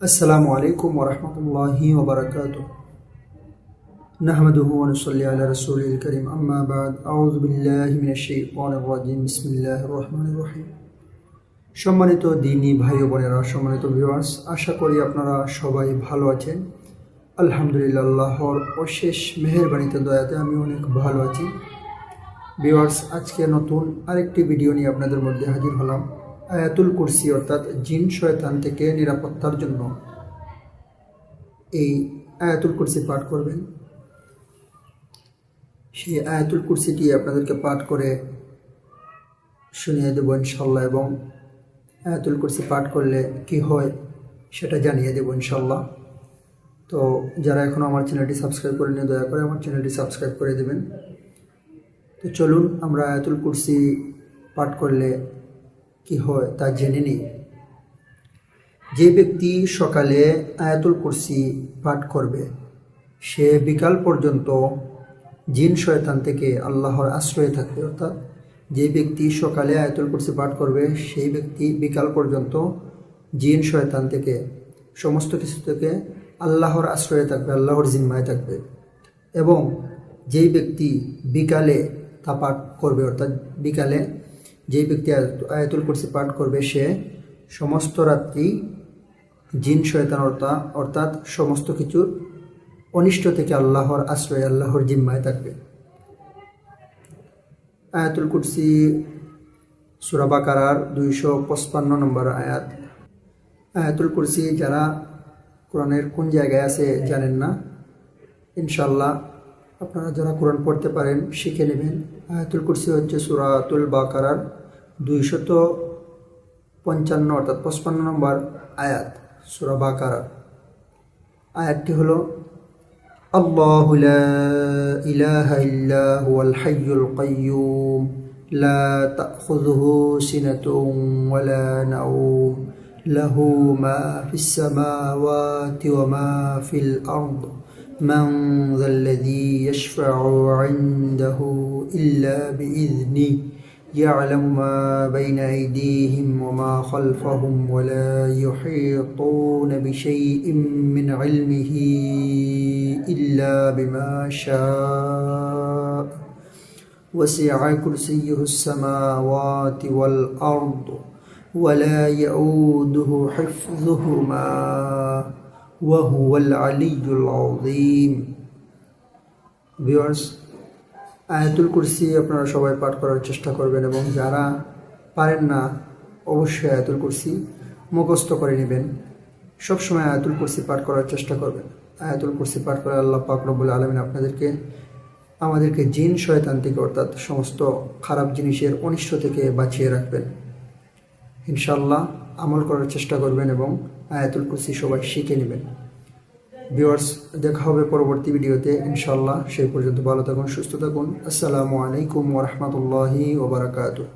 अस्सलामु अलैकुम वरहमतुल्लाहि वबरकातुह। नहमदुहु व नुसल्ली अला रसूलिल करीम, अम्मा बाद, आऊज़ु बिल्लाहि मिनश शाइतानिर राजीम, बिस्मिल्लाहिर रहमानिर রহিম। সম্মানিত দিনী ভাই ও বোনেরা, সম্মানিত ভিউয়ার্স, আশা করি আপনারা সবাই ভালো আছেন। আলহামদুলিল্লাহ, আল্লাহর অশেষ মেহেরবানিতে দয়াতে আমি অনেক ভালো আছি। ভিউয়ার্স, আজকে নতুন আরেকটি ভিডিও নিয়ে আপনাদের মধ্যে হাজির হলাম। আয়াতুল কুরসি অর্থাৎ জিন শয়তান থেকে নিরাপত্তার জন্য এই আয়াতুল কুরসি পাঠ করবেন। সেই আয়াতুল কুরসিটি আপনাদেরকে পাঠ করে শুনিয়ে দেব ইনশাল্লাহ, এবং আয়াতুল কুরসি পাঠ করলে কি হয় সেটা জানিয়ে দেব ইনশাল্লাহ। তো যারা এখনও আমার চ্যানেলটি সাবস্ক্রাইব করেনি, দয়া করে আমার চ্যানেলটি সাবস্ক্রাইব করে দেবেন। তো চলুন আমরা আয়াতুল কুরসি পাঠ করলে কি হয় তা জেনে নিই। যে ব্যক্তি সকালে আয়াতুল কুরসি পাঠ করবে সে বিকাল পর্যন্ত জিন শয়তান থেকে আল্লাহর আশ্রয়ে থাকবে। অর্থাৎ যে ব্যক্তি সকালে আয়াতুল কুরসি পাঠ করবে সেই ব্যক্তি বিকাল পর্যন্ত জিন শয়তান থেকে সমস্ত কিছু থেকে আল্লাহর আশ্রয়ে থাকবে, আল্লাহর জিম্মায় থাকবে। এবং যেই ব্যক্তি বিকালে তা পাঠ করবে, অর্থাৎ বিকালে যেই ব্যক্তি আয়াতুল কুরসি পাঠ করবে সে সমস্ত রাত্রি জিন শয়তান অর্থাৎ সমস্ত কিছুর অনিষ্ট থেকে আল্লাহর আশ্রয়, আল্লাহর জিম্মায় থাকবে। আয়াতুল কুরসি সূরা বাকারার 255 নম্বর আয়াত। আয়াতুল কুরসি যারা কোরআনের কোন জায়গায় আছে জানেন না, ইনশাল্লাহ আপনারা যারা কোরআন পড়তে পারেন শিখে নেবেন। আয়াতুল কুরসি হচ্ছে সূরাতুল বাকারার 255 অর্থাৎ 55 নম্বর আয়াত সূরা বাকারা। আয়াতটি হলো, আল্লাহু লা ইলাহা ইল্লা হুয়াল হাইয়ুল কাইয়্যুম লা তাখুযুহু সিনাতুন ওয়া লা নাওম লাহু মা ফিস সামাওয়াতি ওয়া মা ফিল আরদ মান যাল্লাযী ইয়াশফা'ু 'ইনদাহু ইল্লা বিইذনিহি يعلم ما بين أيديهم وما خلفهم ولا يحيطون بشيء من علمه إلا بما شاء وسع كرسيه السماوات والأرض ولا يؤوده حفظهما وهو العلي العظيم। Viewers, আয়াতুল কুরসি আপনারা সবাই পাঠ করার চেষ্টা করবেন, এবং যারা পারেন না অবশ্যই আয়াতুল কুরসি মুখস্থ করে নেবেন। সবসময় আয়াতুল কুরসি পাঠ করার চেষ্টা করবেন। আয়াতুল কুরসি পাঠ করে আল্লাহ পাক রব্বুল আলামিন আমাদেরকে জিন শয়তান থেকে অর্থাৎ সমস্ত খারাপ জিনিসের অনিষ্ট থেকে বাঁচিয়ে রাখবেন। ইনশাআল্লাহ আমল করার চেষ্টা করবেন এবং আয়াতুল কুরসি সবাই শিখে নেবেন। ভিউয়ার্স, দেখা হবে পরবর্তী ভিডিওতে ইনশাআল্লাহ। সেই পর্যন্ত ভালো থাকুন, সুস্থ থাকুন। আসসালামু আলাইকুম ওয়া রাহমাতুল্লাহি ওয়া বারাকাতুহু।